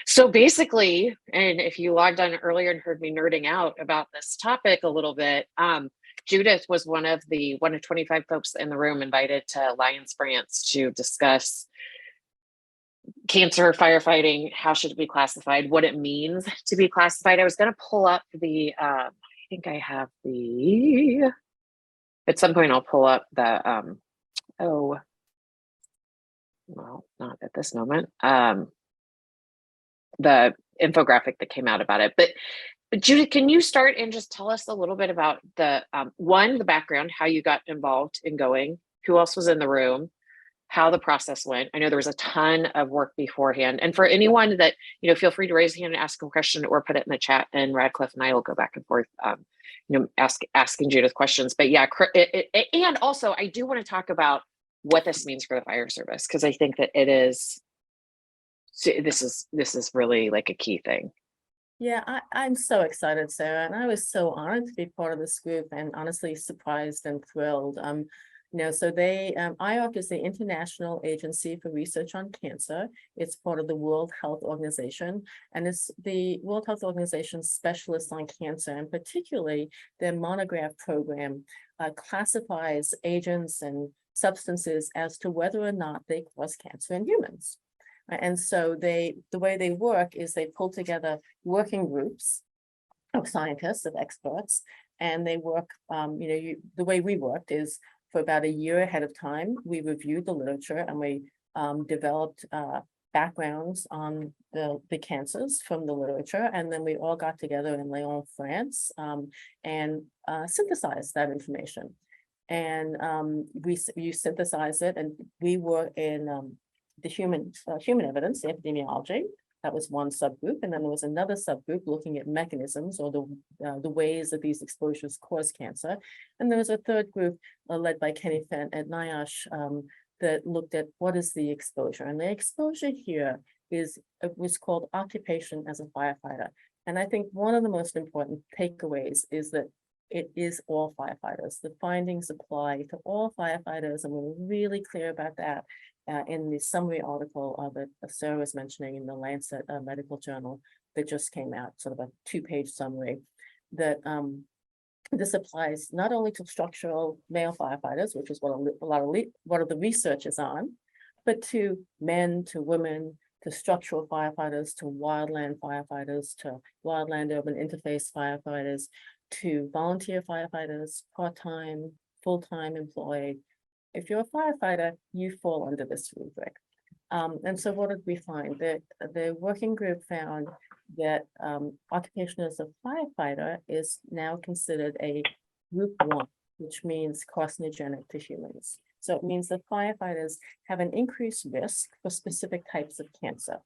So basically, and if you logged on earlier and heard me nerding out about this topic a little bit, Judith was one of 25 folks in the room invited to Alliance France to discuss cancer firefighting, how should it be classified, what it means to be classified. I was going to pull up I think I have at some point I'll pull up oh, well, not at this moment, the infographic that came out about it. But Judith, can you start and just tell us a little bit about the background, how you got involved in going, who else was in the room, how the process went? I know there was a ton of work beforehand. And for anyone that, feel free to raise a hand and ask a question or put it in the chat, and Radcliffe and I will go back and forth, asking Judith questions. But yeah, and also I do want to talk about what this means for the fire service, because I think that this is really like a key thing. Yeah, I'm so excited, Sarah, and I was so honored to be part of this group, and honestly surprised and thrilled. So Ionc is the International Agency for Research on Cancer. It's part of the World Health Organization, and it's the World Health Organization's specialist on cancer, and particularly their monograph program classifies agents and substances as to whether or not they cause cancer in humans. And so the way they work is they pull together working groups of scientists, of experts, and they work, the way we worked is for about a year ahead of time, we reviewed the literature and we developed backgrounds on the cancers from the literature. And then we all got together in Lyon, France, and synthesized that information. And you synthesize it, and we were in the human evidence, the epidemiology. That was one subgroup, and then there was another subgroup looking at mechanisms or the ways that these exposures cause cancer. And there was a third group led by Kenny Fent at NIOSH that looked at what is the exposure. And the exposure here was called occupation as a firefighter. And I think one of the most important takeaways is that it is all firefighters. The findings apply to all firefighters, and we're really clear about that. In the summary article that Sarah was mentioning in the Lancet Medical Journal that just came out, sort of a 2-page summary, that this applies not only to structural male firefighters, which is what of the research is on, but to men, to women, to structural firefighters, to wildland firefighters, to wildland-urban interface firefighters, to volunteer firefighters, part-time, full-time employed. If you're a firefighter, you fall under this rubric. And so what did we find? The working group found that occupation as a firefighter is now considered a group 1, which means carcinogenic to humans. So it means that firefighters have an increased risk for specific types of cancer.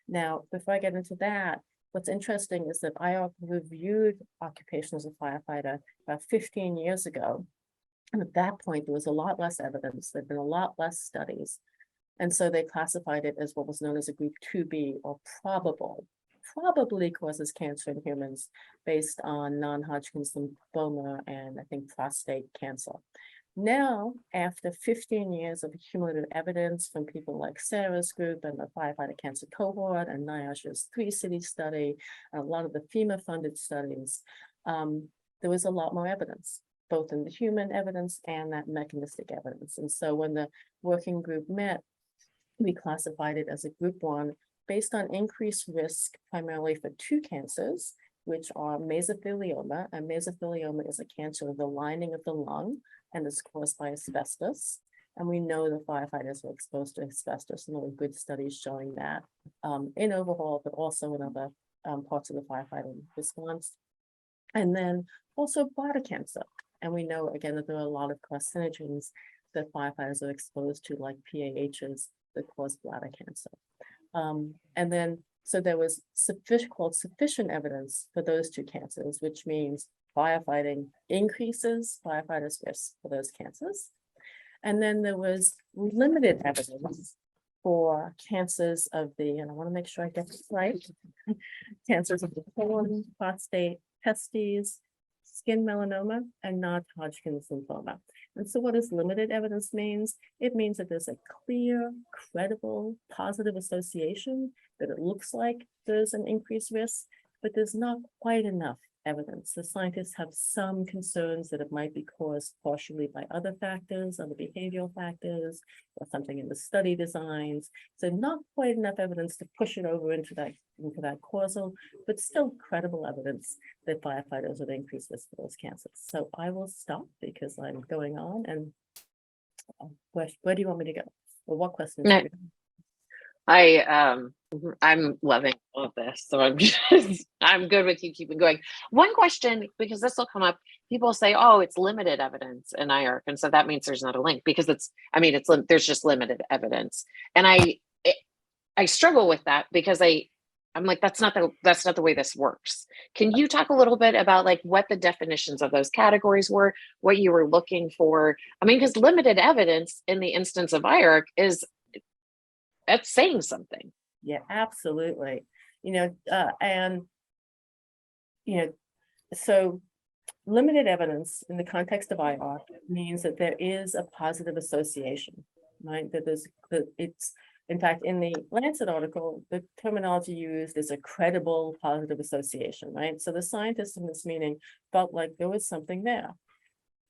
Now, before I get into that, what's interesting is that Ionc reviewed occupation as a firefighter about 15 years ago. And at that point, there was a lot less evidence. There'd been a lot less studies. And so they classified it as what was known as a group 2B, or probably causes cancer in humans based on non-Hodgkin's lymphoma and I think prostate cancer. Now, after 15 years of cumulative evidence from people like Sarah's group and the Firefighter Cancer Cohort and NIOSH's 3-city study, and a lot of the FEMA-funded studies, there was a lot more evidence, both in the human evidence and that mechanistic evidence. And so when the working group met, we classified it as a group 1 based on increased risk primarily for 2 cancers, which are mesothelioma. And mesothelioma is a cancer of the lining of the lung and is caused by asbestos. And we know the firefighters were exposed to asbestos, and there were good studies showing that in overhaul, but also in other parts of the firefighting response. And then also bladder cancer. And we know, again, that there are a lot of carcinogens that firefighters are exposed to, like PAHs that cause bladder cancer. And then, so there was sufficient evidence for those 2 cancers, which means firefighting increases firefighters' risk for those cancers. And then there was limited evidence for cancers of and I want to make sure I get this right, cancers of the colon, prostate, testes, skin melanoma, and non-Hodgkin's lymphoma. And so what does limited evidence means? It means that there's a clear, credible, positive association that it looks like there's an increased risk, but there's not quite enough evidence. The scientists have some concerns that it might be caused partially by other factors, other behavioral factors, or something in the study designs. So not quite enough evidence to push it over into that causal, but still credible evidence that firefighters are at increased risk for those cancers. So I will stop because I'm going on, and where do you want me to go? Or what questions? No. I'm loving all of this, so I'm good with you keeping going. One question, because this will come up, people say, "Oh, it's limited evidence in IARC," and so that means there's not a link because there's just limited evidence, and I struggle with that because I'm like, that's not the way this works. Can you talk a little bit about like what the definitions of those categories were, what you were looking for? I mean, because limited evidence in the instance of IARC that's saying something. Yeah, absolutely. So limited evidence in the context of IARC means that there is a positive association, right? It's, in fact, in the Lancet article, the terminology used is a credible positive association, right? So the scientists in this meeting felt like there was something there,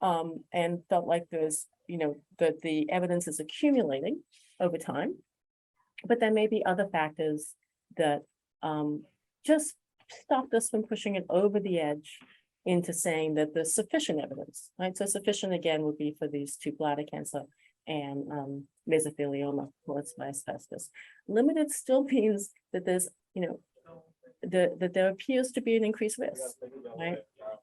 and felt like there's, that the evidence is accumulating over time. But there may be other factors that just stopped us from pushing it over the edge into saying that there's sufficient evidence, right? So sufficient, again, would be for these two, bladder cancer and mesothelioma caused by asbestos. Limited still means that there's, that there appears to be an increased risk, right?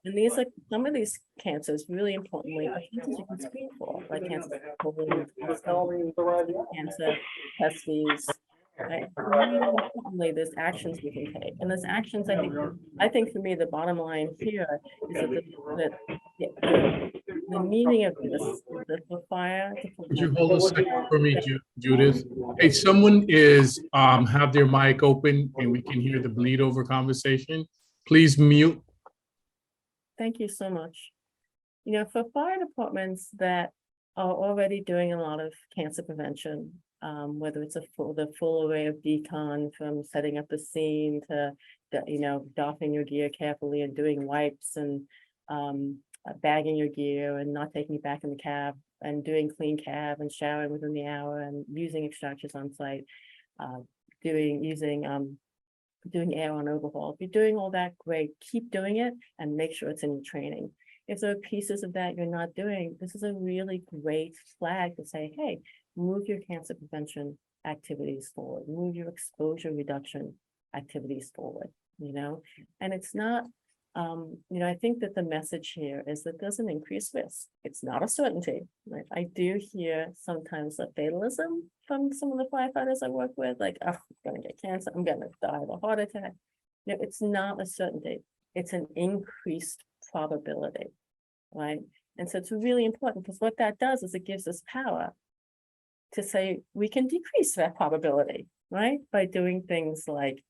And these are some of these cancers, really importantly, are cancers you can screen for, like cancer of colon, cancer, testes, right? Really importantly, there's actions we can take, and there's actions. I think for me, the bottom line here is that the meaning of this is that for fire. Could you hold a second for me, Judith? Hey, someone is have their mic open and we can hear the bleed over conversation. Please mute. Thank you so much. For fire departments that are already doing a lot of cancer prevention, whether it's the full array of decon, from setting up the scene to, doffing your gear carefully and doing wipes and bagging your gear and not taking it back in the cab and doing clean cab and showering within the hour and using extractors on site, doing air on overhaul. If you're doing all that, great, keep doing it and make sure it's in your training. If there are pieces of that you're not doing, this is a really great flag to say, hey, move your cancer prevention activities forward, move your exposure reduction activities forward, and it's not, I think that the message here is that there's an increased risk. It's not a certainty, right? I do hear sometimes a fatalism from some of the firefighters I work with, like, oh, I'm gonna get cancer, I'm gonna die of a heart attack. It's not a certainty. It's an increased probability, right? And so it's really important because what that does is it gives us power to say we can decrease that probability, right? By doing things like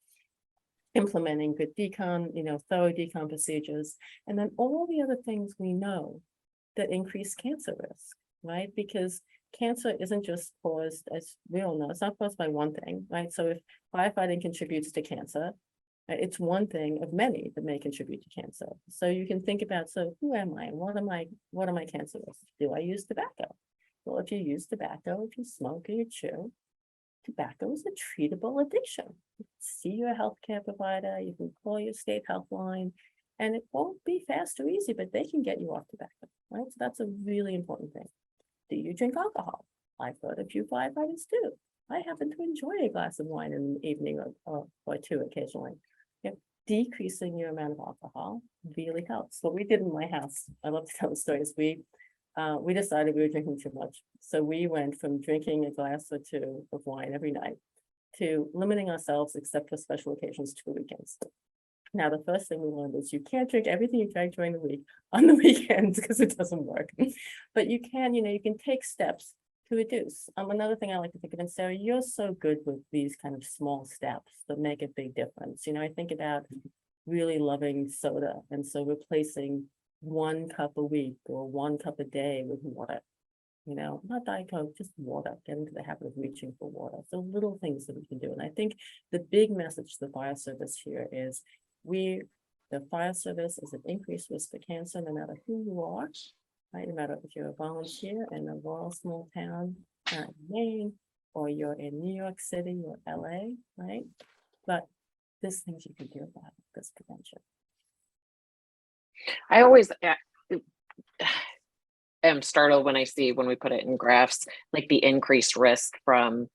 implementing good decon, thorough decon procedures, and then all the other things we know that increase cancer risk, right? Because cancer isn't just caused, as we all know, it's not caused by one thing, right? So if firefighting contributes to cancer, it's one thing of many that may contribute to cancer. So you can think about, so who am I and what are my cancer risks? Do I use tobacco? Well, if you use tobacco, if you smoke or you chew, tobacco is a treatable addiction. You can see your healthcare provider, you can call your state health line, and it won't be fast or easy, but they can get you off tobacco, right? So that's a really important thing. Do you drink alcohol? I've heard a few firefighters do. I happen to enjoy a glass of wine in the evening or two occasionally. Decreasing your amount of alcohol really helps. What we did in my house, I love to tell the stories. We decided we were drinking too much. So we went from drinking a glass or two of wine every night to limiting ourselves, except for special occasions, to the weekends. Now, the first thing we learned is you can't drink everything you drank during the week on the weekends because it doesn't work. But you can, you can take steps to reduce. Another thing I like to think of, and Sarah, you're so good with these kind of small steps that make a big difference. I think about really loving soda, and so replacing 1 cup a week or 1 cup a day with water, not Diet Coke, just water, get into the habit of reaching for water. So little things that we can do. And I think the big message to the fire service here is the fire service is an increased risk for cancer, no matter who you are, right? No matter if you're a volunteer in a rural small town in Maine, or you're in New York City or LA, right? But there's things you can do about this prevention. I always am startled when I see, when we put it in graphs, like the increased risk from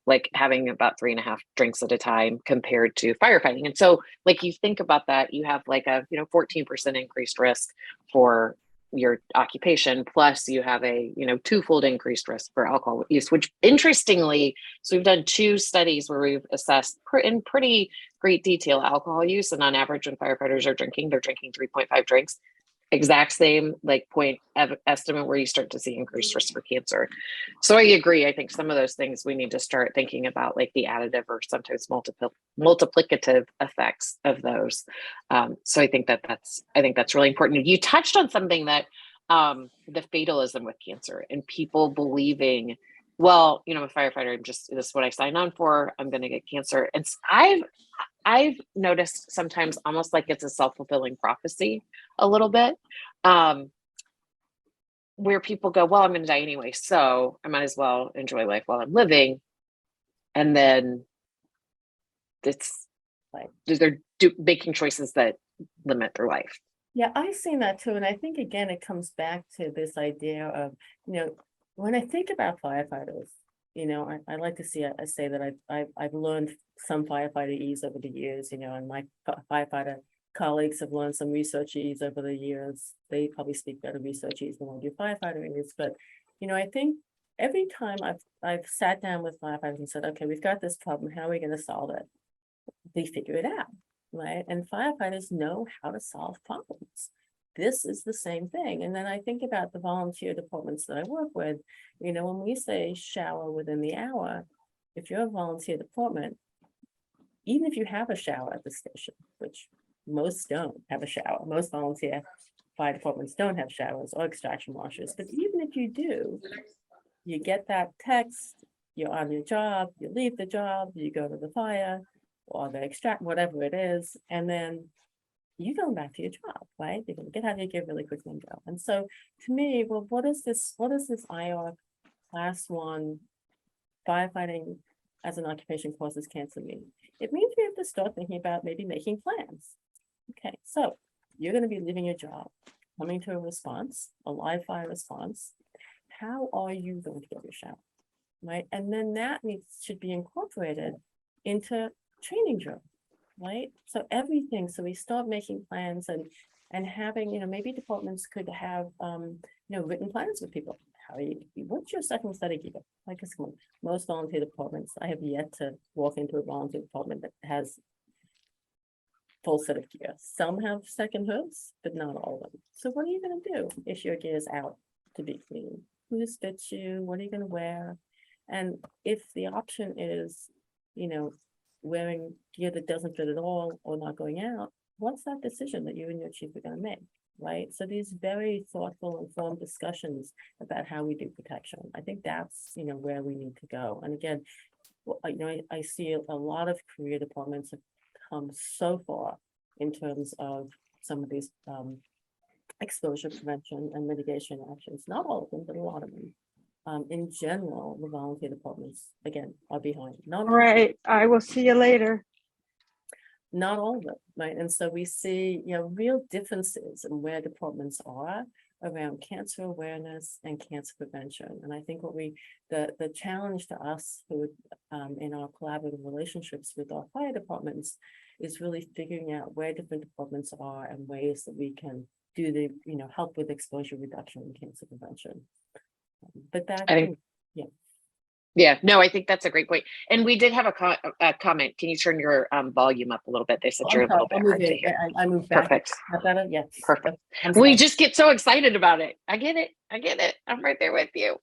like having about 3.5 drinks at a time compared to firefighting. And so like you think about that, you have like a 14% increased risk for your occupation, plus you have a twofold increased risk for alcohol use, which interestingly, so we've done 2 studies where we've assessed in pretty great detail alcohol use, and on average when firefighters are drinking, they're drinking 3.5 drinks, exact same like point estimate where you start to see increased risk for cancer. So I agree. I think some of those things we need to start thinking about, like the additive or sometimes multiplicative effects of those. So I think that's really important. You touched on something that the fatalism with cancer and people believing, well, I'm a firefighter, this is what I signed on for, I'm going to get cancer. And I've noticed sometimes almost like it's a self-fulfilling prophecy a little bit, where people go, well, I'm going to die anyway, so I might as well enjoy life while I'm living. And then it's like they're making choices that limit their life. Yeah, I've seen that too. And I think, again, it comes back to this idea of, when I think about firefighters, I like to say that I've learned some firefighter-ese over the years, and my firefighter colleagues have learned some researchese over the years. They probably speak better researchese than I do firefighter-ese. But, I think every time I've sat down with firefighters and said, okay, we've got this problem, how are we going to solve it? They figure it out, right? And firefighters know how to solve problems. This is the same thing. And then I think about the volunteer departments that I work with, when we say shower within the hour, if you're a volunteer department, even if you have a shower at the station, which most don't have a shower, most volunteer fire departments don't have showers or extraction washers, but even if you do, you get that text, you're on your job, you leave the job, you go to the fire or the extract, whatever it is, and then you go back to your job, right? You're going to get out of your gear really quickly and go. And so to me, well, what is this Ionc Class 1 firefighting as an occupation causes cancer mean? It means we have to start thinking about maybe making plans. Okay, so you're going to be leaving your job, coming to a response, a live fire response. How are you going to get your shower, right? And then that should be incorporated into training drill, right? So everything, so we start making plans and having, maybe departments could have, written plans with people. What's your second study gear? Like, most volunteer departments, I have yet to walk into a volunteer department that has full set of gear. Some have second hoods, but not all of them. So what are you going to do if your gear is out to be clean? Who's fits you? What are you going to wear? And if the option is, wearing gear that doesn't fit at all or not going out, what's that decision that you and your chief are going to make, right? So these very thoughtful, informed discussions about how we do protection, I think that's, where we need to go. And again, I see a lot of career departments have come so far in terms of some of these exposure prevention and mitigation actions, not all of them, but a lot of them. In general, the volunteer departments, again, are behind. Not Right. I will see you later. Not all of them, right? And so we see, real differences in where departments are around cancer awareness and cancer prevention. And I think the challenge to us who in our collaborative relationships with our fire departments is really figuring out where different departments are and ways that we can do the, help with exposure reduction and cancer prevention. But that, I think, yeah. Yeah, no, I think that's a great point. And we did have a comment. Can you turn your volume up a little bit? They said you're a little bit hard to hear. I moved back. Perfect. Not better? Yes. Perfect. I'm We sorry. just get so excited about it. I get it. I'm right there with you.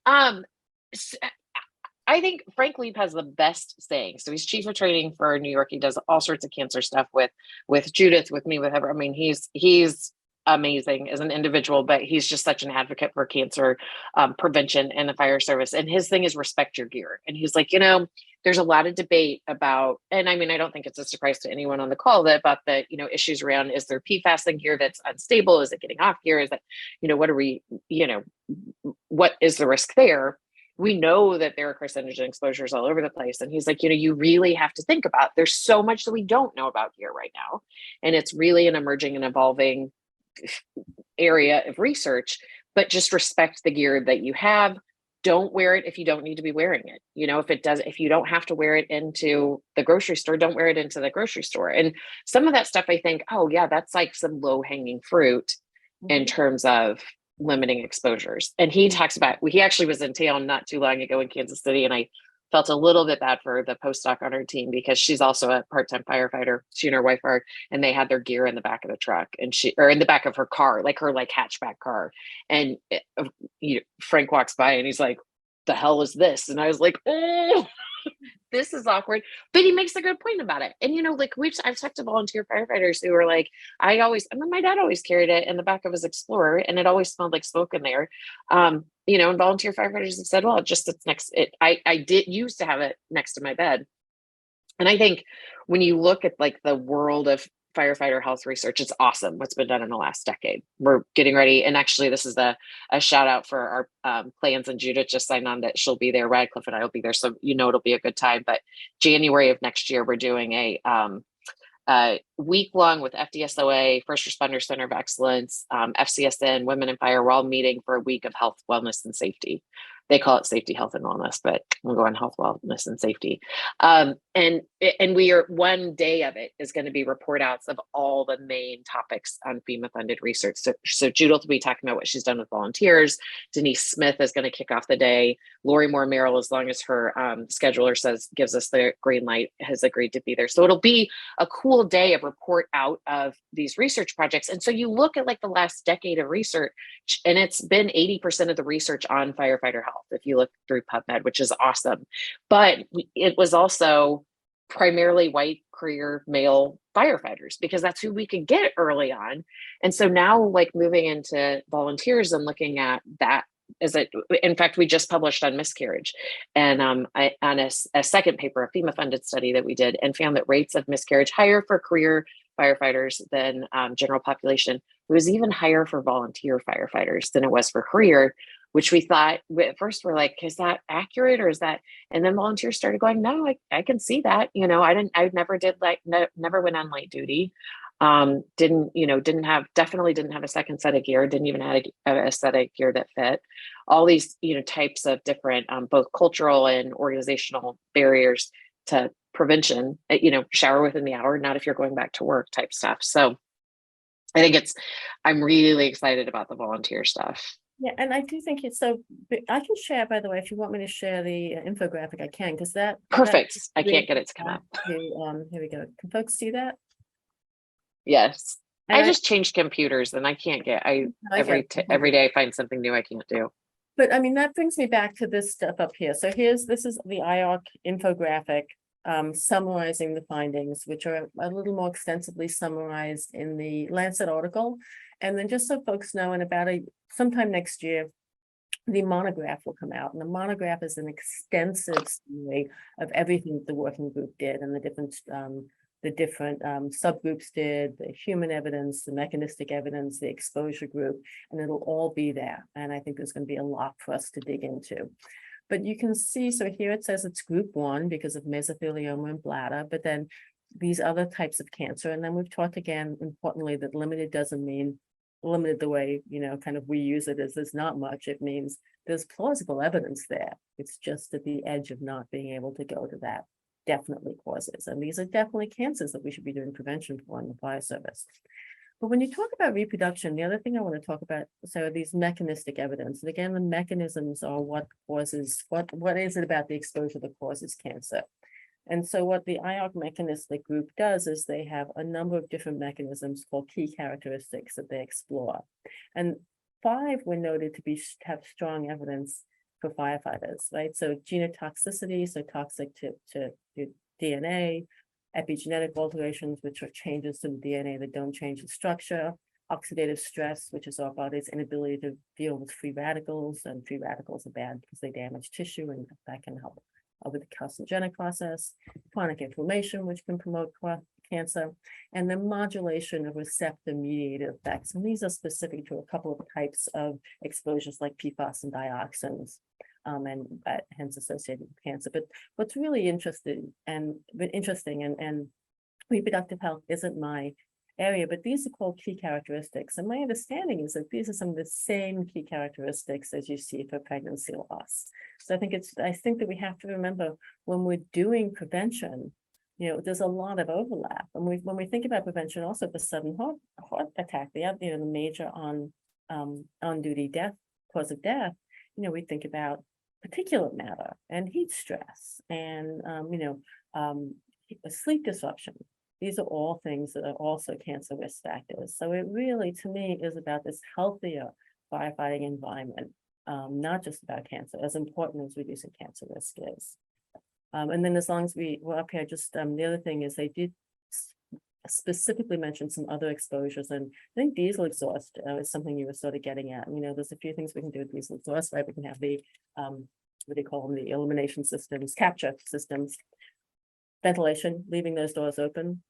I think Frank Leap has the best saying. So he's chief of training for New York. He does all sorts of cancer stuff with Judith, with me, with everyone. I mean, he's amazing as an individual, but he's just such an advocate for cancer prevention and the fire service. And his thing is respect your gear. And he's like, there's a lot of debate about, and I mean, I don't think it's a surprise to anyone on the call that about the, issues around, is there PFAS in gear that's unstable? Is it getting off gear? Is that, what are we, what is the risk there? We know that there are carcinogen exposures all over the place. And he's like, you really have to think about, there's so much that we don't know about gear right now. And it's really an emerging and evolving area of research, but just respect the gear that you have. Don't wear it if you don't need to be wearing it. If you don't have to wear it into the grocery store, don't wear it into the grocery store. And some of that stuff, I think, oh yeah, that's like some low hanging fruit in terms of limiting exposures. And he talks about, he actually was in town not too long ago in Kansas City, and I felt a little bit bad for the postdoc on her team because she's also a part-time firefighter. She and her wife are, and they had their gear in the back of the truck, and or in the back of her car, like her hatchback car. And Frank walks by and he's like, "The hell is this?" And I was like, "Oh, this is awkward." But he makes a good point about it. And I've talked to volunteer firefighters who are like, my dad always carried it in the back of his Explorer, and it always smelled like smoke in there. And volunteer firefighters have said, well, I did used to have it next to my bed. And I think when you look at like the world of firefighter health research, it's awesome what's been done in the last decade. We're getting ready. And actually, this is a shout out for our plans. And Judith just signed on that she'll be there. Radcliffe and I will be there. So, it'll be a good time. But January of next year, we're doing a week long with FDSOA, First Responder Center of Excellence, FCSN, Women in Fire. We're all meeting for a week of health, wellness, and safety. They call it safety, health, and wellness, but we'll go on health, wellness, and safety. And we are, one day of it is going to be report outs of all the main topics on FEMA funded research. So Judith will be talking about what she's done with volunteers. Denise Smith is going to kick off the day. Lori Moore Merrill, as long as her scheduler gives us the green light, has agreed to be there. So it'll be a cool day of report out of these research projects. And so you look at like the last decade of research, and it's been 80% of the research on firefighter health, if you look through PubMed, which is awesome. But it was also primarily white career male firefighters because that's who we could get early on. And so now, like, moving into volunteers and looking at that, in fact, we just published on miscarriage and on a second paper, a FEMA funded study that we did, and found that rates of miscarriage higher for career firefighters than general population. It was even higher for volunteer firefighters than it was for career, which we thought at first we're like, is that accurate or is that? And then volunteers started going, no, I can see that. I never went on light duty. Definitely didn't have a second set of gear, didn't even have a set of gear that fit. All these, types of different, both cultural and organizational barriers to prevention, shower within the hour, not if you're going back to work type stuff. So I think I'm really excited about the volunteer stuff. Yeah, and I do think it's so. I can share, by the way, if you want me to share the infographic, I can, because that. Perfect. I can't get it to come up. Here we go. Can folks see that? Yes. And I just changed computers, and I can't get. Every day I find something new I can't do. But I mean, that brings me back to this stuff up here. So this is the Ionc infographic summarizing the findings, which are a little more extensively summarized in the Lancet article. And then just so folks know, in about sometime next year, the monograph will come out. And the monograph is an extensive summary of everything that the working group did and the different subgroups did, the human evidence, the mechanistic evidence, the exposure group, and it'll all be there. And I think there's going to be a lot for us to dig into. But you can see, so here it says it's group 1 because of mesothelioma and bladder, but then these other types of cancer. And then we've talked again, importantly, that limited doesn't mean limited the way, kind of we use it as there's not much. It means there's plausible evidence there. It's just at the edge of not being able to go to that. Definitely causes. And these are definitely cancers that we should be doing prevention for in the fire service. But when you talk about reproduction, the other thing I want to talk about, so these mechanistic evidence, and again, the mechanisms are what causes, what is it about the exposure that causes cancer? And so what the Ionc mechanistic group does is they have a number of different mechanisms called key characteristics that they explore. And 5 were noted to have strong evidence for firefighters, right? So genotoxicity, so toxic to DNA, epigenetic alterations, which are changes to the DNA that don't change the structure, oxidative stress, which is our body's inability to deal with free radicals, and free radicals are bad because they damage tissue, and that can help with the carcinogenic process, chronic inflammation, which can promote cancer, and the modulation of receptor-mediated effects. And these are specific to a couple of types of exposures like PFAS and dioxins, and hence associated with cancer. But what's really interesting and reproductive health isn't my area, but these are called key characteristics. And my understanding is that these are some of the same key characteristics as you see for pregnancy loss. So I think that we have to remember when we're doing prevention, there's a lot of overlap. And when we think about prevention also for sudden heart attack, the major on-duty cause of death, we think about particulate matter and heat stress and, sleep disruption. These are all things that are also cancer risk factors. So it really, to me, is about this healthier firefighting environment, not just about cancer, as important as reducing cancer risk is. And then as long as we're up here, just the other thing is they did specifically mention some other exposures. And I think diesel exhaust is something you were sort of getting at. There's a few things we can do with diesel exhaust, right? We can have the, what do they call them? The elimination systems, capture systems, ventilation, leaving those doors open.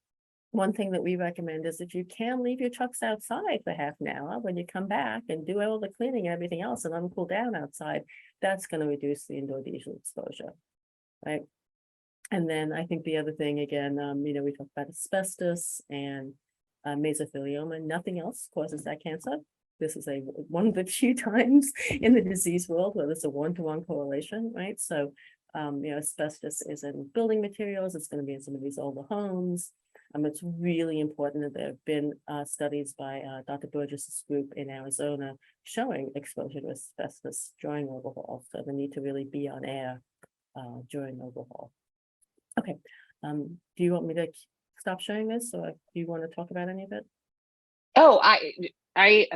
One thing that we recommend is that you can leave your trucks outside for half an hour when you come back and do all the cleaning and everything else and then cool down outside. That's going to reduce the indoor diesel exposure, right? And then I think the other thing, again, we talked about asbestos and mesothelioma. Nothing else causes that cancer. This is one of the few times in the disease world where there's a one-to-one correlation, right? So, asbestos is in building materials. It's going to be in some of these older homes. It's really important that there have been studies by Dr. Burgess's group in Arizona showing exposure to asbestos during overhaul. So the need to really be on air during overhaul. Okay, do you want me to stop sharing this, or do you want to talk about any of it? Oh, I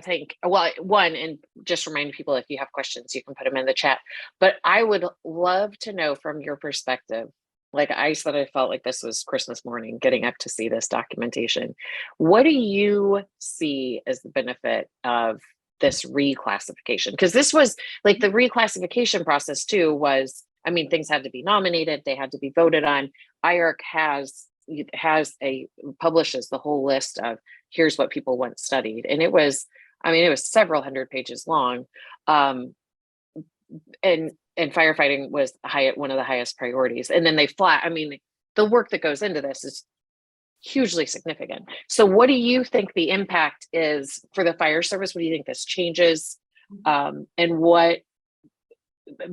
think, well, one, and just remind people, if you have questions, you can put them in the chat. But I would love to know from your perspective, like I said, I felt like this was Christmas morning getting up to see this documentation. What do you see as the benefit of this reclassification? Because this was like the reclassification process too was, things had to be nominated, they had to be voted on. Ionc publishes the whole list of here's what people want studied. And it was several hundred pages long. And firefighting was one of the highest priorities. And then the work that goes into this is hugely significant. So what do you think the impact is for the fire service? What do you think this changes?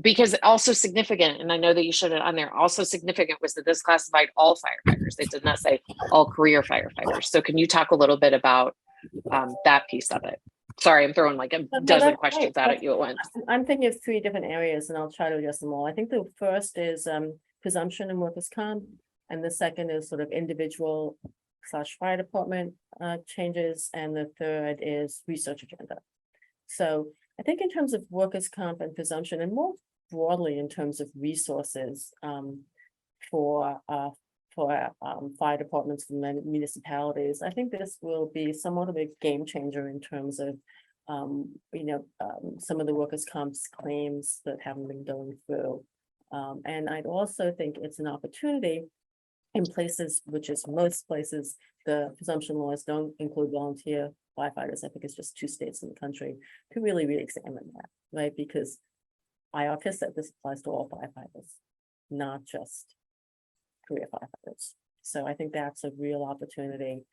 Because also significant, and I know that you showed it on there, also significant was that this classified all firefighters. It did not say all career firefighters. So can you talk a little bit about that piece of it? Sorry, I'm throwing like a dozen questions out at you at once. I'm thinking of 3 different areas and I'll try to address them all. I think the first is presumption in workers' comp, and the second is sort of individual/fire department changes, and the third is research agenda. So I think in terms of workers' comp and presumption, and more broadly in terms of resources for fire departments and municipalities, I think this will be somewhat of a game changer in terms of, some of the workers' comp's claims that haven't been going through. And I'd also think it's an opportunity in places, which is most places, the presumption laws don't include volunteer firefighters. I think it's just 2 states in the country to really re-examine that, right? Because Ionc has said this applies to all firefighters, not just career firefighters. So I think that's a real opportunity,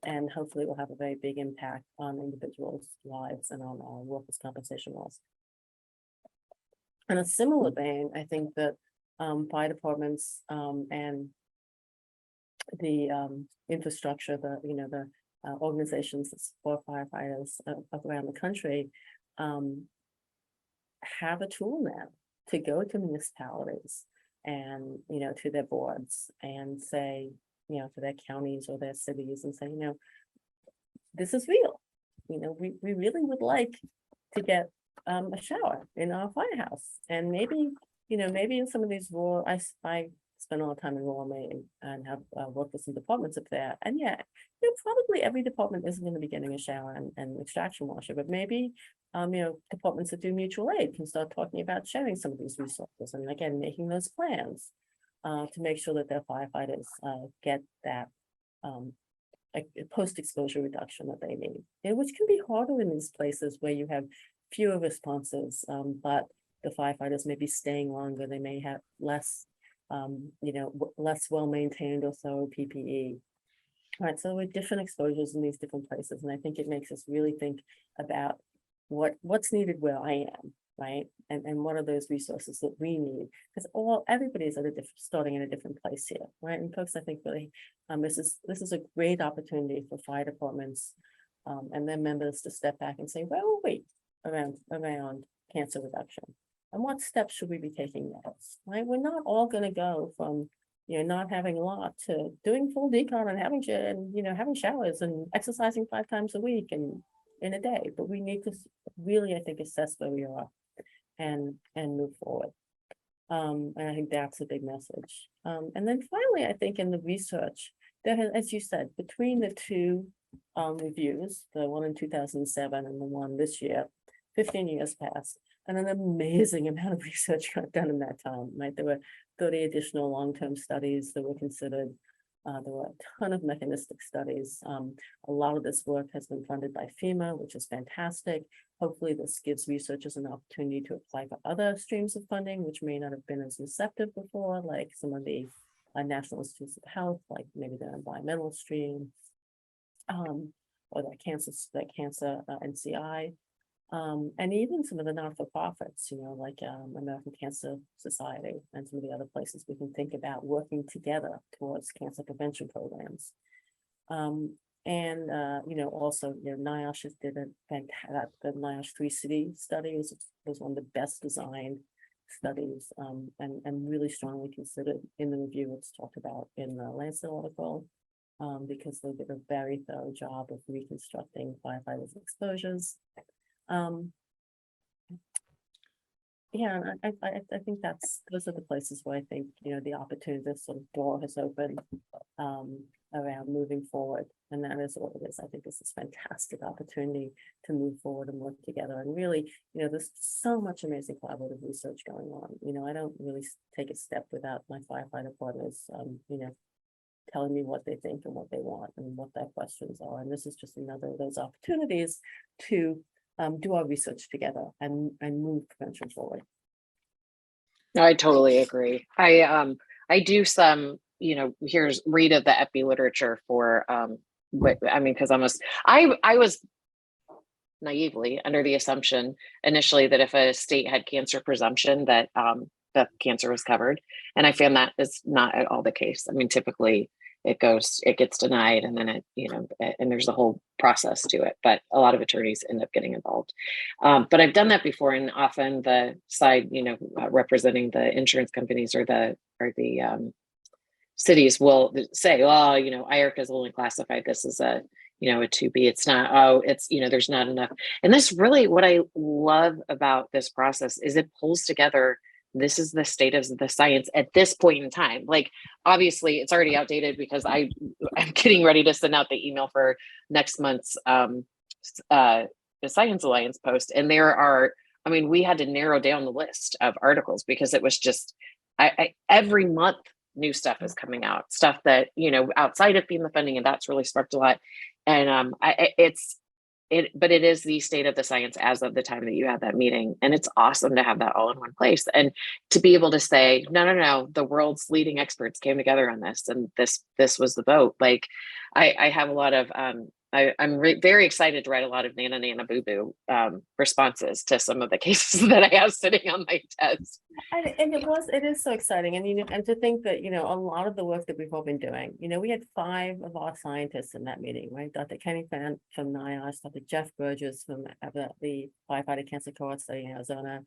and hopefully will have a very big impact on individuals' lives and on our workers' compensation laws. In a similar vein, I think that fire departments and the infrastructure, the organizations that support firefighters around the country have a tool now to go to municipalities and, to their boards and say, to their counties or their cities and say, this is real. We really would like to get a shower in our firehouse. And maybe in some of these rural, I spent a lot of time in Royal Maine and have worked with some departments up there. And yeah, probably every department isn't going to be getting a shower and extraction washer, but maybe, departments that do mutual aid can start talking about sharing some of these resources and again, making those plans to make sure that their firefighters get that post-exposure reduction that they need, which can be harder in these places where you have fewer responses, but the firefighters may be staying longer. They may have less, less well-maintained or thorough PPE. All right, so with different exposures in these different places, and I think it makes us really think about what's needed where I am, right? And what are those resources that we need? Because everybody's at starting in a different place here, right? And folks, I think really, this is a great opportunity for fire departments and their members to step back and say, where are we around cancer reduction? And what steps should we be taking next, right? We're not all going to go from, not having a lot to doing full decon and having showers and exercising 5 times a week and in a day. But we need to really, I think, assess where we are and move forward. And I think that's a big message. And then finally, I think in the research, there has, as you said, between the two reviews, the one in 2007 and the one this year, 15 years passed, and an amazing amount of research got done in that time, right? There were 30 additional long-term studies that were considered. There were a ton of mechanistic studies. A lot of this work has been funded by FEMA, which is fantastic. Hopefully this gives researchers an opportunity to apply for other streams of funding, which may not have been as receptive before, like some of the National Institutes of Health, like maybe the environmental stream, or the cancer NCI. And even some of the not-for-profits, like American Cancer Society and some of the other places we can think about working together towards cancer prevention programs. Also, NIOSH did a fantastic, the NIOSH 3-city study was one of the best designed studies and really strongly considered in the review. It's talked about in the Lancet article because they did a very thorough job of reconstructing firefighters' exposures. I think those are the places where I think, the opportunity, this sort of door has opened around moving forward. And that is what it is. I think this is a fantastic opportunity to move forward and work together. And really, there's so much amazing collaborative research going on. I don't really take a step without my firefighter partners, telling me what they think and what they want and what their questions are. And this is just another of those opportunities to do our research together and move prevention forward. No, I totally agree. I do some, here's read of the epi literature for because I was naively under the assumption initially that if a state had cancer presumption that that cancer was covered, and I found that is not at all the case. Typically it gets denied, and then and there's a whole process to it, but a lot of attorneys end up getting involved. But I've done that before, and often the side, representing the insurance companies or the cities will say, well, Ionc has only classified this as a 2B. It's not, there's not enough. And this really, what I love about this process is it pulls together, this is the state of the science at this point in time. Like, obviously it's already outdated because I'm getting ready to send out the email for next month's the Science Alliance post. And there are, we had to narrow down the list of articles because it was just, every month new stuff is coming out, stuff that, outside of FEMA funding, and that's really sparked a lot. And but it is the state of the science as of the time that you had that meeting. And it's awesome to have that all in one place and to be able to say, no, the world's leading experts came together on this, and this was the vote. Like, I have a lot of, I'm very excited to write a lot of nana boo boo responses to some of the cases that I have sitting on my desk. And it is so exciting. And, and to think that, a lot of the work that we've all been doing, we had 5 of our scientists in that meeting, right? Dr. Kenny Fan from NIOSH, Dr. Jeff Burgess from the Firefighter Cancer Cohort Study in Arizona,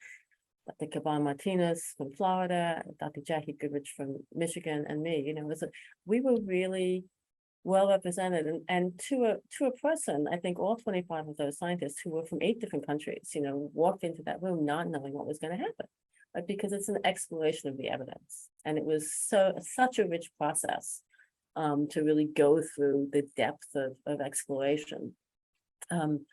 Dr. Kaban Martinez from Florida, Dr. Jackie Goodrich from Michigan, and me, we were really well represented, and to a person, I think all 25 of those scientists who were from 8 different countries, walked into that room not knowing what was going to happen, because it's an exploration of the evidence. And it was such a rich process to really go through the depth of exploration. And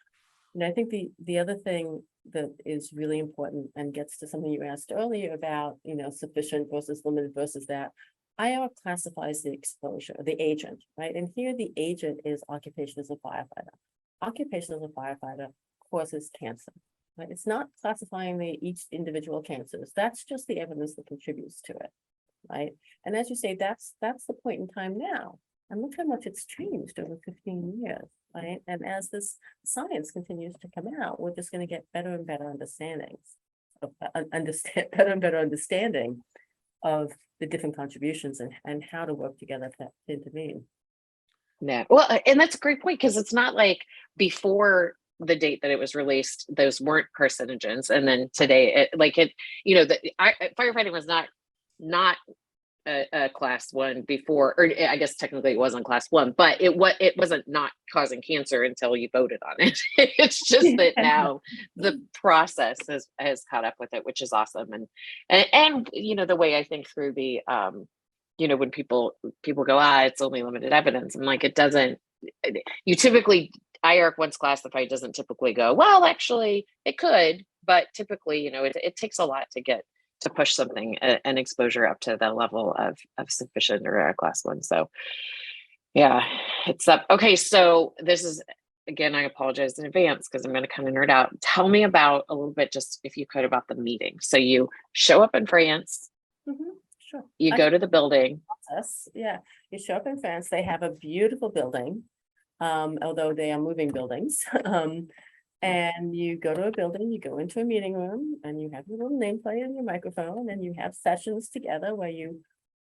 I think the other thing that is really important and gets to something you asked earlier about, sufficient versus limited versus that, Ioc classifies the exposure, the agent, right? And here the agent is occupation as a firefighter. Occupation as a firefighter causes cancer, right? It's not classifying each individual cancers. That's just the evidence that contributes to it, right? And as you say, that's the point in time now. And look how much it's changed over 15 years, right? And as this science continues to come out, we're just going to get better and better understanding of the different contributions and how to work together to intervene. Yeah, well, and that's a great point, because it's not like before the date that it was released, those weren't carcinogens, and then today, firefighting was not a class 1 before, or I guess technically it wasn't class 1, but it wasn't not causing cancer until you voted on it. It's just that now the process has caught up with it, which is awesome. And the way I think through the when people go, it's only limited evidence. I'm like, it doesn't, you typically, IARC once classified doesn't typically go, well, actually it could, but typically, it takes a lot to push something, an exposure up to the level of sufficient or a class 1. So yeah, it's up. Okay. So this is, again, I apologize in advance because I'm going to kind of nerd out. Tell me about a little bit, just if you could, about the meeting. So you show up in France. Sure. You go to the building. Yeah, you show up in France. They have a beautiful building, although they are moving buildings. And you go to a building, you go into a meeting room, and you have your little nameplate and your microphone, and you have sessions together where you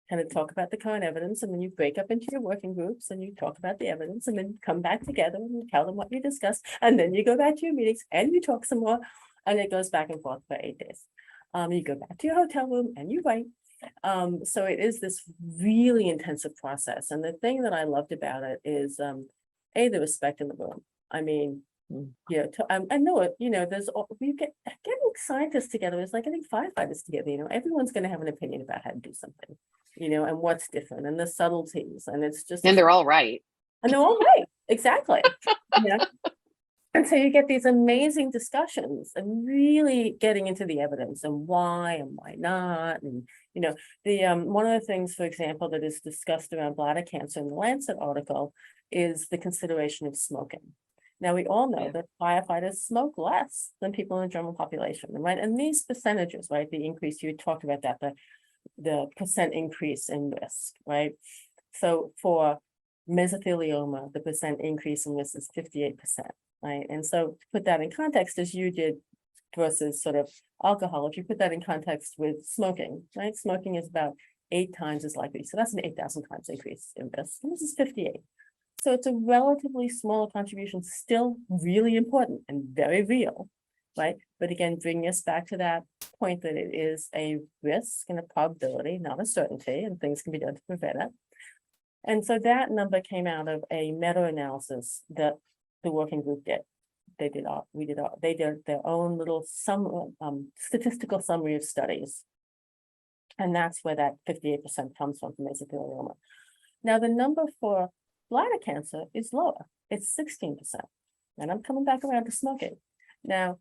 kind of talk about the current evidence, and then you break up into your working groups and you talk about the evidence, and then come back together and you tell them what you discussed, and then you go back to your meetings and you talk some more, and it goes back and forth for 8 days. You go back to your hotel room and you write. So it is this really intensive process. And the thing that I loved about it is, the respect in the room. I mean, I know it, there's, getting scientists together is like getting firefighters together, everyone's going to have an opinion about how to do something, and what's different and the subtleties. And it's just, and they're all right. And they're all right. Exactly. And so you get these amazing discussions and really getting into the evidence and why not. And, one of the things, for example, that is discussed around bladder cancer in the Lancet article is the consideration of smoking. Now, we all know that firefighters smoke less than people in the general population, right? And these percentages, right, the increase, you talked about that, the percent increase in risk, right? So for mesothelioma, the percent increase in risk is 58%, right? And so to put that in context, as you did versus sort of alcohol, if you put that in context with smoking, right? Smoking is about 8 times as likely. So that's an 8,000 times increase in risk. And this is 58. So it's a relatively small contribution, still really important and very real, right? But again, bringing us back to that point that it is a risk and a probability, not a certainty, and things can be done to prevent it. And so that number came out of a meta-analysis that the working group did. They did their own little statistical summary of studies. And that's where that 58% comes from mesothelioma. Now, the number for bladder cancer is lower. It's 16%. And I'm coming back around to smoking. Now,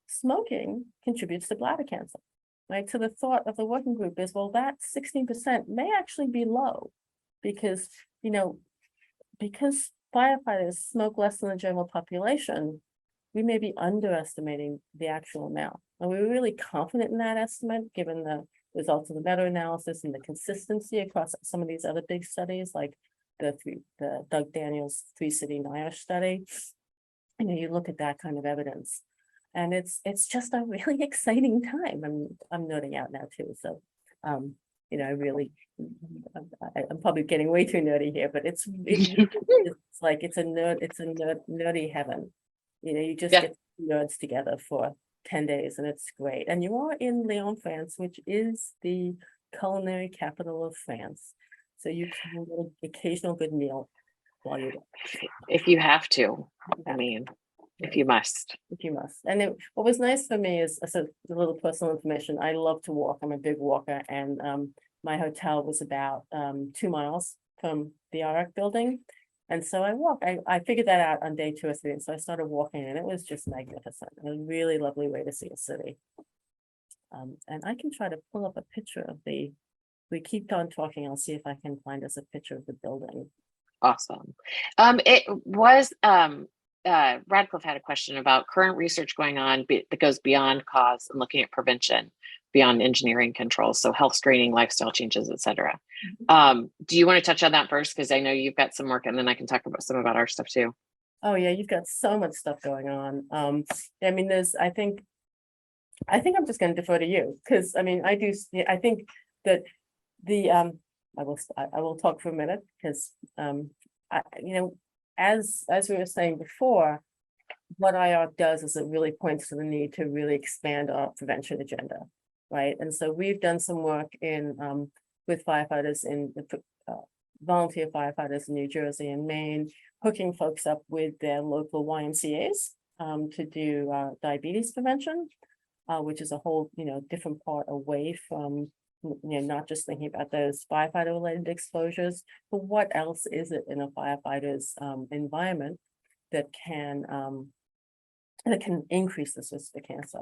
smoking contributes to bladder cancer, right? So the thought of the working group is, well, that 16% may actually be low because, because firefighters smoke less than the general population, we may be underestimating the actual amount. And we were really confident in that estimate, given the results of the meta-analysis and the consistency across some of these other big studies, like the Doug Daniels 3-city NIOSH study. You look at that kind of evidence, and it's just a really exciting time. I'm nerding out now too, so I really, I'm probably getting way too nerdy here, but it's like it's a nerdy heaven. You just get nerds together for 10 days, and it's great. And you are in Lyon, France, which is the culinary capital of France. So you can have an occasional good meal while you're there. If you have to, I mean. if you must. If you must. And what was nice for me is, so a little personal information, I love to walk. I'm a big walker, and my hotel was about 2 miles from the Ionc building. And so I walked. I figured that out on day 2 or 3. And so I started walking, and it was just magnificent. A really lovely way to see a city. And I can try to pull up a picture of we keep on talking. I'll see if I can find us a picture of the building. Awesome. It was Radcliffe had a question about current research going on that goes beyond cause and looking at prevention, beyond engineering controls, so health screening, lifestyle changes, etc. Do you want to touch on that first? Because I know you've got some work, and then I can talk about some about our stuff too. Oh yeah, you've got so much stuff going on. I mean, I think I'm just going to defer to you, because I mean, I think that I will talk for a minute, because as we were saying before, what Ionc does is it really points to the need to really expand our prevention agenda, right? And so we've done some work with firefighters volunteer firefighters in New Jersey and Maine, hooking folks up with their local YMCA's to do diabetes prevention, which is a whole different part away from not just thinking about those firefighter related exposures, but what else is it in a firefighter's environment that can increase the risk of cancer.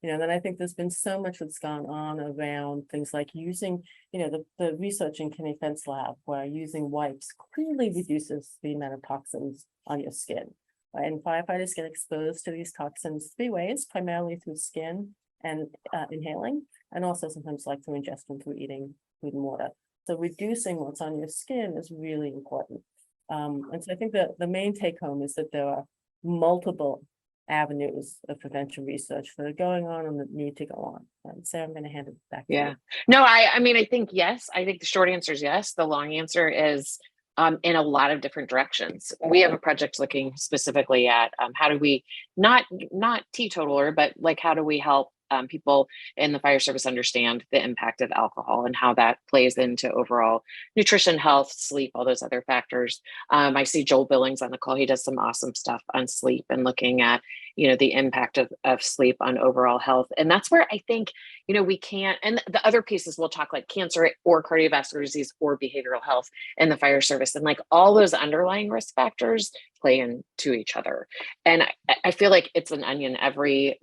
Then I think there's been so much that's gone on around things like using, the research in Kenny Fence Lab, where using wipes clearly reduces the amount of toxins on your skin. Right? And firefighters get exposed to these toxins 3 ways, primarily through skin and inhaling, and also sometimes like through ingestion, through eating food and water. So reducing what's on your skin is really important. And so I think that the main take home is that there are multiple avenues of prevention research that are going on and that need to go on. And so I'm going to hand it back to you. No, I mean, I think yes. I think the short answer is yes. The long answer is in a lot of different directions. We have a project looking specifically at how do we not teetotaler, but like how do we help people in the fire service understand the impact of alcohol and how that plays into overall nutrition, health, sleep, all those other factors. I see Joel Billings on the call. He does some awesome stuff on sleep and looking at, the impact of sleep on overall health. And that's where I think, we can't, and the other pieces we'll talk like cancer or cardiovascular disease or behavioral health in the fire service. And like all those underlying risk factors play into each other. And I feel like it's an onion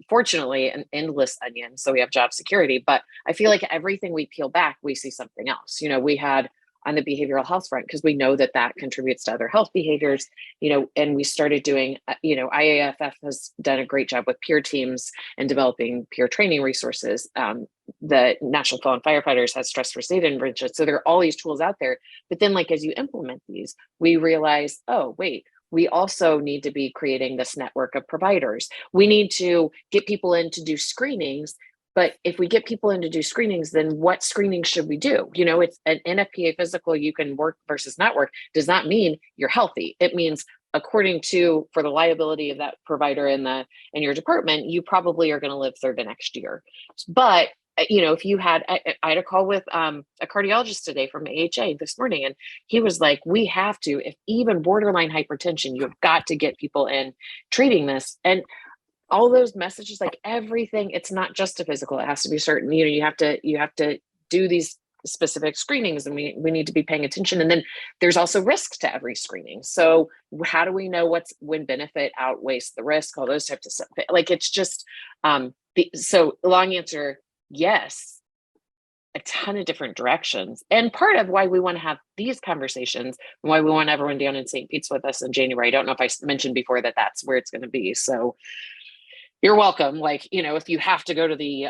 fortunately, an endless onion. So we have job security, but I feel like everything we peel back, we see something else. We had on the behavioral health front, because we know that contributes to other health behaviors, and we started doing, IAFF has done a great job with peer teams and developing peer training resources. The National Fallen Firefighters has stress first aid intervention. So there are all these tools out there, but then like, as you implement these, we realize, oh, wait, we also need to be creating this network of providers. We need to get people in to do screenings. But if we get people in to do screenings, then what screenings should we do? It's an NFPA physical, you can work versus not work, does not mean you're healthy. It means according to, for the liability of that provider in your department, you probably are going to live through the next year. But if you had, I had a call with a cardiologist today from AHA this morning, and he was like, we have to, if even borderline hypertension, you've got to get people in treating this. And all those messages, like everything, it's not just a physical, it has to be certain, you have to do these specific screenings, and we need to be paying attention. And then there's also risk to every screening. So how do we know when benefit outweighs the risk, all those types of stuff. Like it's just, so long answer, yes, a ton of different directions. And part of why we want to have these conversations and why we want everyone down in St. Pete's with us in January. I don't know if I mentioned before that that's where it's going to be. So you're welcome. Like, if you have to go to the,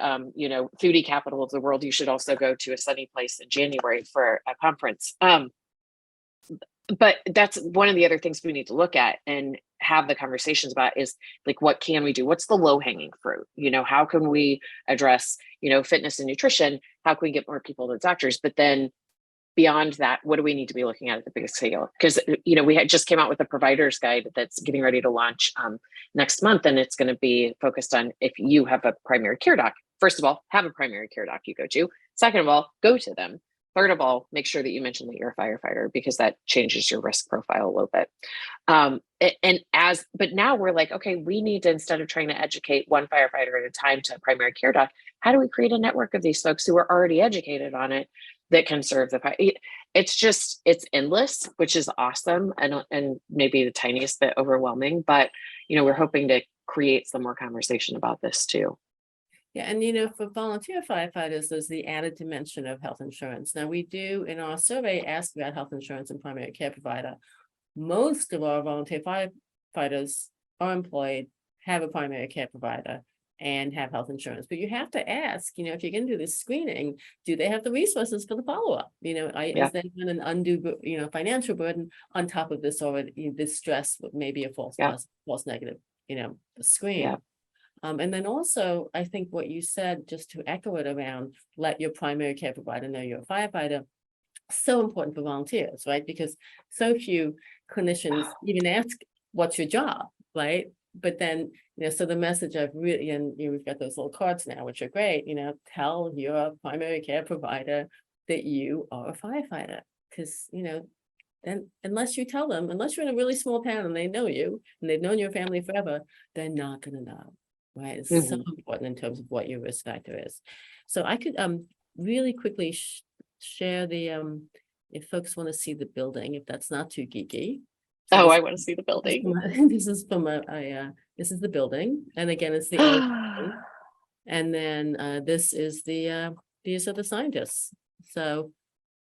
foodie capital of the world, you should also go to a sunny place in January for a conference. But that's one of the other things we need to look at and have the conversations about is like, what can we do? What's the low hanging fruit? How can we address, fitness and nutrition? How can we get more people to doctors? But then beyond that, what do we need to be looking at the biggest scale? Because, we had just came out with a provider's guide that's getting ready to launch next month. And it's going to be focused on if you have a primary care doc, first of all, have a primary care doc you go to. Second of all, go to them. third of all, make sure that you mention that you're a firefighter, because that changes your risk profile a little bit. But now we're like, okay, we need to, instead of trying to educate one firefighter at a time to a primary care doc, how do we create a network of these folks who are already educated on it that can serve the fire? It's endless, which is awesome, and maybe the tiniest bit overwhelming, but we're hoping to create some more conversation about this too. Yeah, and for volunteer firefighters, there's the added dimension of health insurance. Now, we do in our survey ask about health insurance and primary care provider. Most of our volunteer firefighters are employed, have a primary care provider, and have health insurance. But you have to ask, if you're going to do this screening, do they have the resources for the follow-up? Is there an undue, financial burden on top of this already, this stress with maybe a false negative, screen. Yeah. And then also, I think what you said, just to echo it around, let your primary care provider know you're a firefighter, so important for volunteers, right? Because so few clinicians even ask, what's your job, right? But then, so the message I've really, and we've got those little cards now, which are great, tell your primary care provider that you are a firefighter. Because, then unless you tell them, unless you're in a really small town and they know you, and they've known your family forever, they're not going to know. Right, it's so important in terms of what your risk factor is. So I could really quickly share the if folks want to see the building, if that's not too geeky. So I want to see the building. This is from this is the building, and again, it's the old building. And then this is these are the scientists. So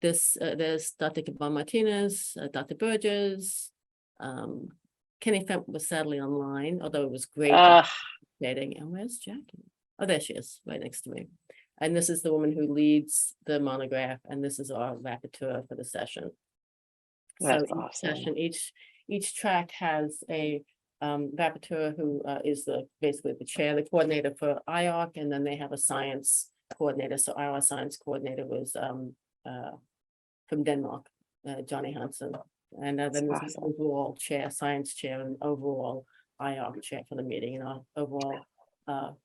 this there's Dr. Gabon Martinez, Dr. Burgess, Kenny Fent was sadly online, although it was great. And where's Jackie? Oh, there she is, right next to me. And this is the woman who leads the monograph, and this is our rapporteur for the session. That's so each awesome. session, each track has a rapporteur who is basically the chair, the coordinator for Ionc, and then they have a science coordinator. So our science coordinator was from Denmark, Johnny Hansen, and then there's awesome. an overall chair, science chair, and overall Ionc chair for the meeting, and our overall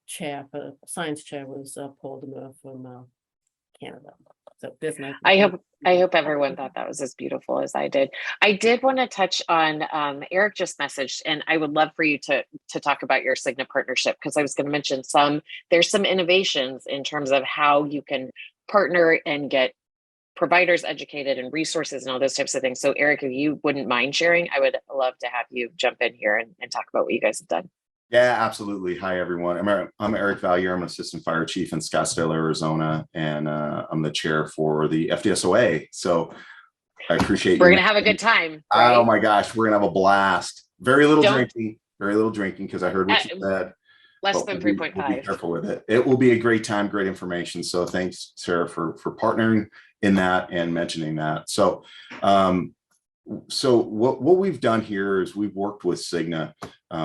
chair for science chair was Paul Demure from Canada. So there's my. I hope everyone thought that was as beautiful as I did. I did want to touch on Eric just messaged, and I would love for you to talk about your Cigna partnership, because I was going to mention there's some innovations in terms of how you can partner and get providers educated and resources and all those types of things. So Eric, if you wouldn't mind sharing, I would love to have you jump in here and talk about what you guys have done. Yeah, absolutely. Hi, everyone. I'm Eric Valier. I'm an assistant fire chief in Scottsdale, Arizona, and I'm the chair for the FDSOA. So I appreciate We're going to have a good time. Right? Oh my gosh, we're going to have a blast. Very little drinking, because I heard what you said. Less than 3.5. We'll be careful with it. It will be a great time, great information. So thanks, Sarah, for partnering in that and mentioning that. So what we've done here is we've worked with Cigna,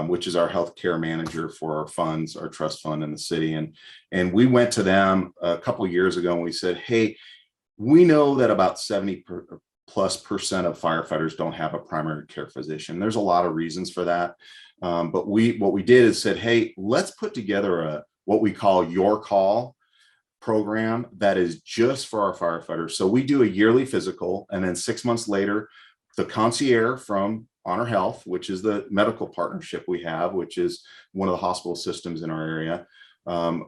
which is our healthcare manager for our funds, our trust fund in the city. And we went to them a couple of years ago and we said, hey, we know that about 70+% of firefighters don't have a primary care physician. There's a lot of reasons for that. But what we did is said, hey, let's put together what we call Your Call program that is just for our firefighters. So we do a yearly physical, and then 6 months later, the concierge from Honor Health, which is the medical partnership we have, which is one of the hospital systems in our area,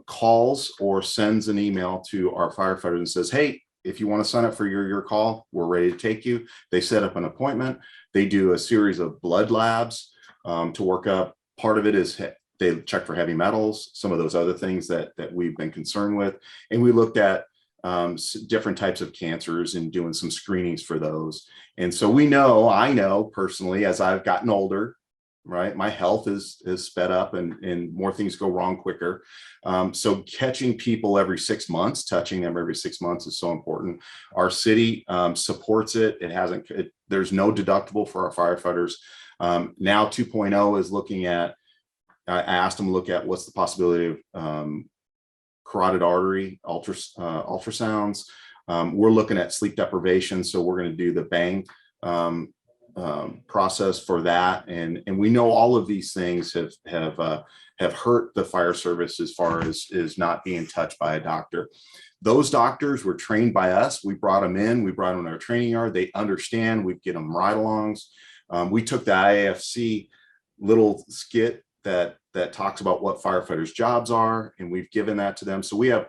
calls or sends an email to our firefighters and says, hey, if you want to sign up for your call, we're ready to take you. They set up an appointment. They do a series of blood labs to work up. Part of it is they check for heavy metals, some of those other things that we've been concerned with. And we looked at different types of cancers and doing some screenings for those. And so I know personally, as I've gotten older, right, my health is sped up and more things go wrong quicker. So catching people every 6 months, touching them every 6 months is so important. Our city supports it. There's no deductible for our firefighters. Now 2.0 is looking at, I asked them to look at what's the possibility of carotid artery ultrasounds. We're looking at sleep deprivation. So we're going to do the bang process for that, and we know all of these things have hurt the fire service as far as is not being touched by a doctor. Those doctors were trained by us. We brought them in. We brought them in our training yard. They understand. We get them ride-alongs. We took the IAFC little skit that talks about what firefighters' jobs are, and we've given that to them. So we have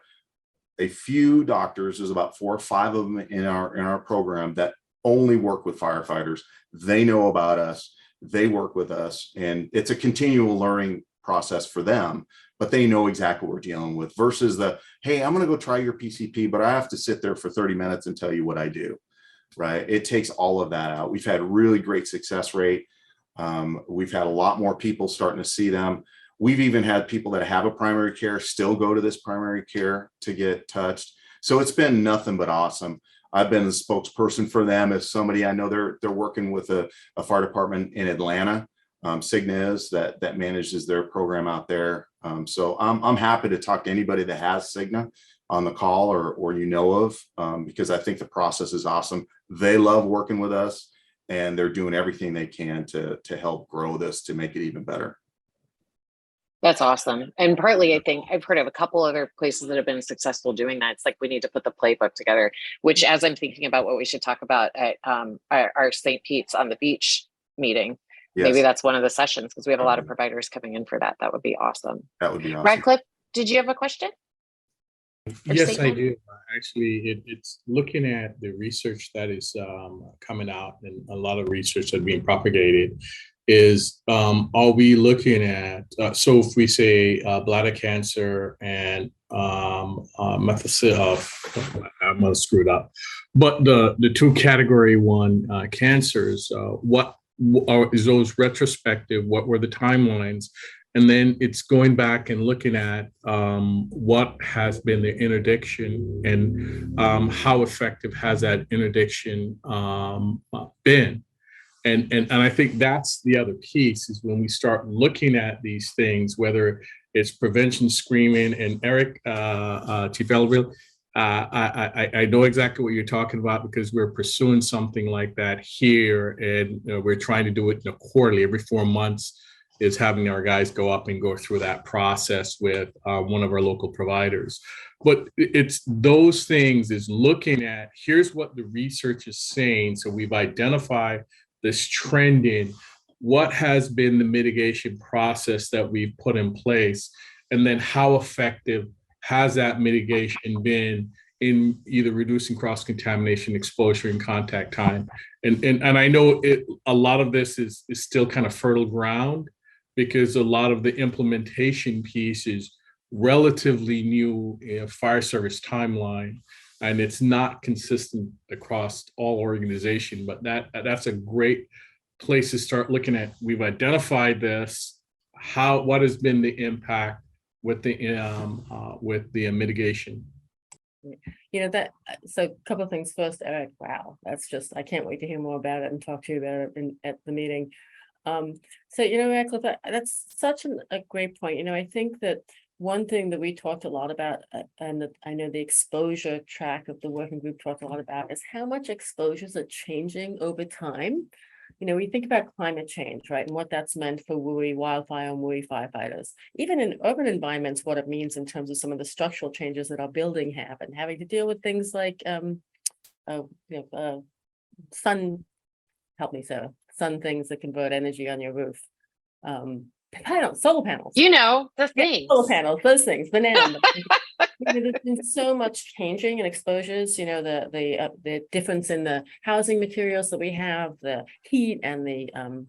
a few doctors. There's about 4 or 5 of them in our program that only work with firefighters. They know about us. They work with us, and it's a continual learning process for them, but they know exactly what we're dealing with versus the, hey, I'm going to go try your PCP, but I have to sit there for 30 minutes and tell you what I do, right? It takes all of that out. We've had really great success rate. We've had a lot more people starting to see them. We've even had people that have a primary care still go to this primary care to get touched. So it's been nothing but awesome. I've been the spokesperson for them as somebody, I know they're working with a fire department in Atlanta. Cigna is that manages their program out there. So I'm happy to talk to anybody that has Cigna on the call or you know of, because I think the process is awesome. They love working with us, and they're doing everything they can to help grow this to make it even better. That's awesome. And partly, I think I've heard of a couple other places that have been successful doing that. It's like we need to put the playbook together, which as I'm thinking about what we should talk about at our St. Pete's on the Beach meeting, Yes, maybe that's one of the sessions because we have a lot of providers coming in for that. That would be awesome. that would be awesome. Radcliffe, did you have a question? Or Yes, I statement? do. Actually, it's looking at the research that is coming out, and a lot of research that's being propagated is, are we looking at, so if we say bladder cancer and I'm gonna screw it up, but the 2 category 1 cancers, what is those retrospective? What were the timelines? And then it's going back and looking at what has been the interdiction and how effective has that interdiction been. And I think that's the other piece is when we start looking at these things, whether it's prevention screening, and Eric, Chief Elville, I know exactly what you're talking about because we're pursuing something like that here, and we're trying to do it quarterly, every 4 months is having our guys go up and go through that process with one of our local providers. But it's those things is looking at, here's what the research is saying. So we've identified this trend in what has been the mitigation process that we've put in place, and then how effective has that mitigation been in either reducing cross-contamination, exposure, and contact time. And I know a lot of this is still kind of fertile ground because a lot of the implementation piece is relatively new fire service timeline, and it's not consistent across all organization, but that's a great place to start looking at. We've identified this, what has been the impact with the mitigation. So a couple of things. First, Eric, wow, that's just, I can't wait to hear more about it and talk to you about it at the meeting. So, Radcliffe, that's such a great point. I think that one thing that we talked a lot about, and that I know the exposure track of the working group talked a lot about, is how much exposures are changing over time. We think about climate change, right? And what that's meant for WUI wildfire and WUI firefighters. Even in urban environments, what it means in terms of some of the structural changes that our building have, and having to deal with things like sun, sun things that convert energy on your roof. Solar panels. The thing. Solar panels, those things, banana. There's been so much changing in exposures, the difference in the housing materials that we have, the heat and the, and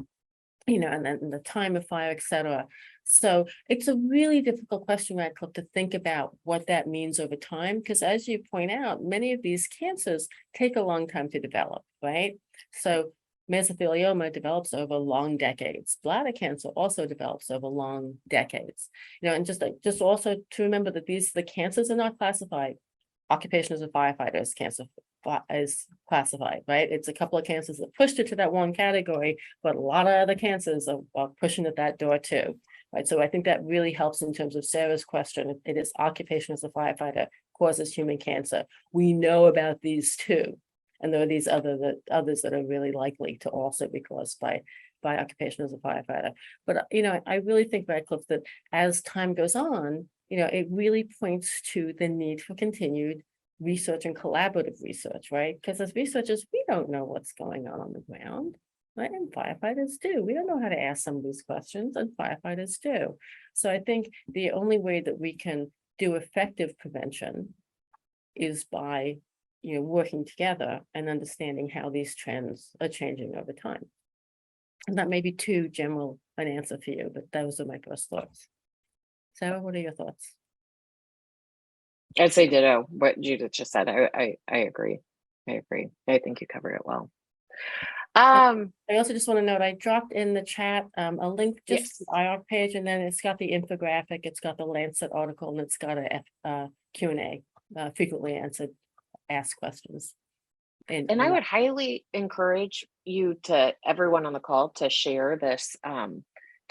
then the time of fire, et cetera. So it's a really difficult question, Radcliffe, to think about what that means over time, because as you point out, many of these cancers take a long time to develop, right? So mesothelioma develops over long decades. Bladder cancer also develops over long decades. And just also to remember that the cancers are not classified. Occupation as a firefighter is cancer is classified, right? It's a couple of cancers that pushed it to that one category, but a lot of other cancers are pushing at that door too, right? So I think that really helps in terms of Sarah's question. It is occupation as a firefighter causes human cancer. We know about these two. And there are these others that are really likely to also be caused by occupation as a firefighter. But, I really think, Radcliffe, that as time goes on, it really points to the need for continued research and collaborative research, right? Because as researchers, we don't know what's going on the ground, right? And firefighters do. We don't know how to ask some of these questions, and firefighters do. So I think the only way that we can do effective prevention is by, working together and understanding how these trends are changing over time. And that may be too general an answer for you, but those are my first thoughts. Sarah, what are your thoughts? I'd say ditto what Judith just said. I agree. I think you covered it well. I also just want to note, I dropped in the chat a link just to the Ionc page, and then it's got the infographic, it's got the Lancet article, and it's got a Q&A, frequently asked questions. And I would highly encourage you to everyone on the call to share this.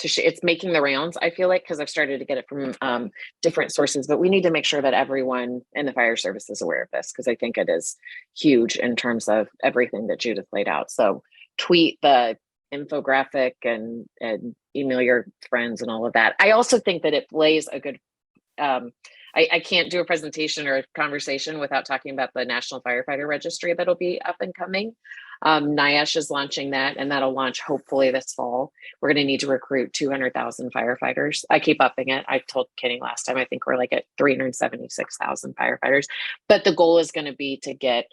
It's making the rounds, I feel like, because I've started to get it from different sources, but we need to make sure that everyone in the fire service is aware of this, because I think it is huge in terms of everything that Judith laid out. So tweet the infographic and email your friends and all of that. I also think that it lays a good, I can't do a presentation or a conversation without talking about the National Firefighter Registry that'll be up and coming. NIOSH is launching that, and that'll launch hopefully this fall. We're going to need to recruit 200,000 firefighters. I keep upping it. I told Kenny last time, I think we're like at 376,000 firefighters, but the goal is going to be to get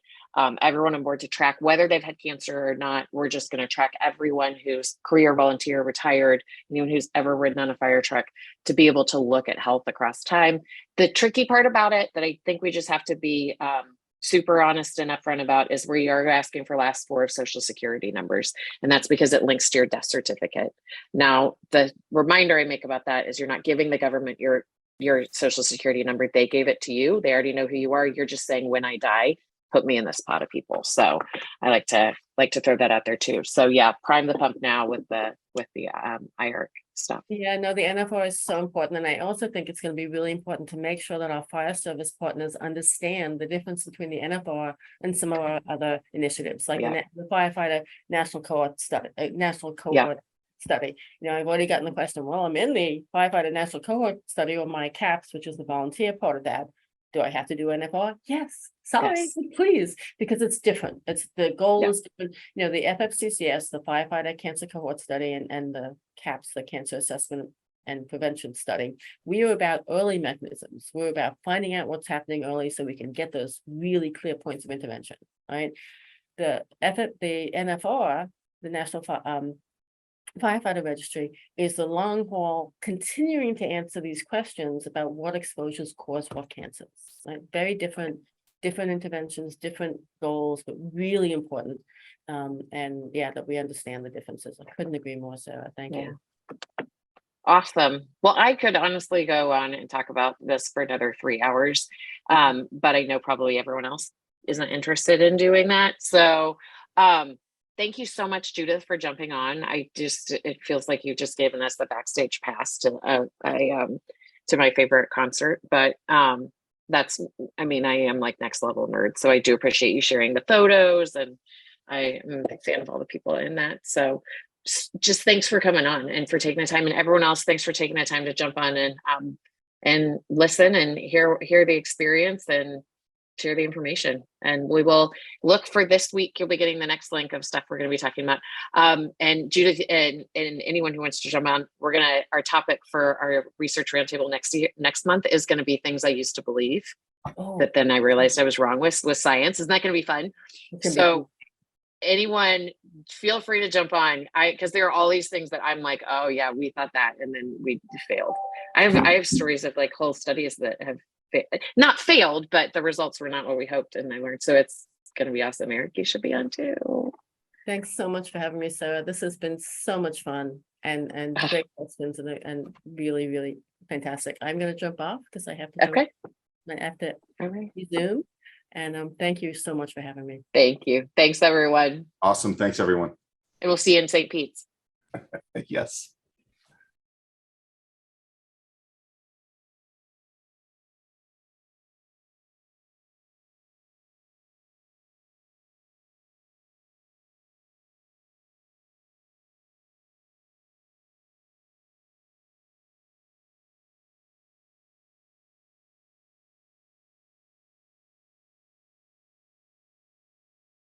everyone on board to track whether they've had cancer or not. We're just going to track everyone who's career, volunteer, retired, anyone who's ever ridden on a fire truck, to be able to look at health across time. The tricky part about it that I think we just have to be super honest and upfront about is we are asking for last four of social security numbers. And that's because it links to your death certificate. Now, the reminder I make about that is you're not giving the government your social security number. They gave it to you. They already know who you are. You're just saying, when I die, put me in this pot of people. So I like to throw that out there too. So yeah, prime the pump now with the Ionc stuff. Yeah, no, the NFR is so important. And I also think it's going to be really important to make sure that our fire service partners understand the difference between the NFR and some of our other initiatives, like the Firefighter National Cohort Study, Study. I've already gotten the question, well, I'm in the Firefighter National Cohort Study, or my CAPS, which is the volunteer part of that. Do I have to do NFR? Yes. Sorry, yes. Please, because it's different. It's the goal is different. The FFCCS, the Firefighter Cancer Cohort Study, and the CAPS, the Cancer Assessment and Prevention Study. We are about early mechanisms. We're about finding out what's happening early so we can get those really clear points of intervention. Right. The NFR, the National Firefighter Registry, is the long haul, continuing to answer these questions about what exposures cause what cancers. Right? Very different interventions, different goals, but really important. And that we understand the differences. I couldn't agree more, Sarah. Thank you. Awesome. Well, I could honestly go on and talk about this for another 3 hours, but I know probably everyone else isn't interested in doing that. So thank you so much, Judith, for jumping on. It feels like you've just given us the backstage pass to my favorite concert, but I am like next level nerd. So I do appreciate you sharing the photos, and I am a big fan of all the people in that. So just thanks for coming on and for taking the time, and everyone else, thanks for taking the time to jump on and listen and hear the experience and share the information. And we will look for this week. You'll be getting the next link of stuff we're going to be talking about. And Judith and anyone who wants to jump on, our topic for our research roundtable next month is going to be things I used to believe, but then I realized I was wrong with science. Isn't that going to be fun? So anyone, feel free to jump on. Because there are all these things that I'm like, oh yeah, we thought that, and then we failed. I have stories of like whole studies that have not failed, but the results were not what we hoped, and I learned. So it's going to be awesome. Eric, you should be on too. Thanks so much for having me, Sarah. This has been so much fun and great questions and really fantastic. I'm going to jump off because I have to Zoom. And thank you so much for having me. Thank you. Thanks, everyone. Awesome. Thanks, everyone. And we'll see you in St. Pete's. Yes.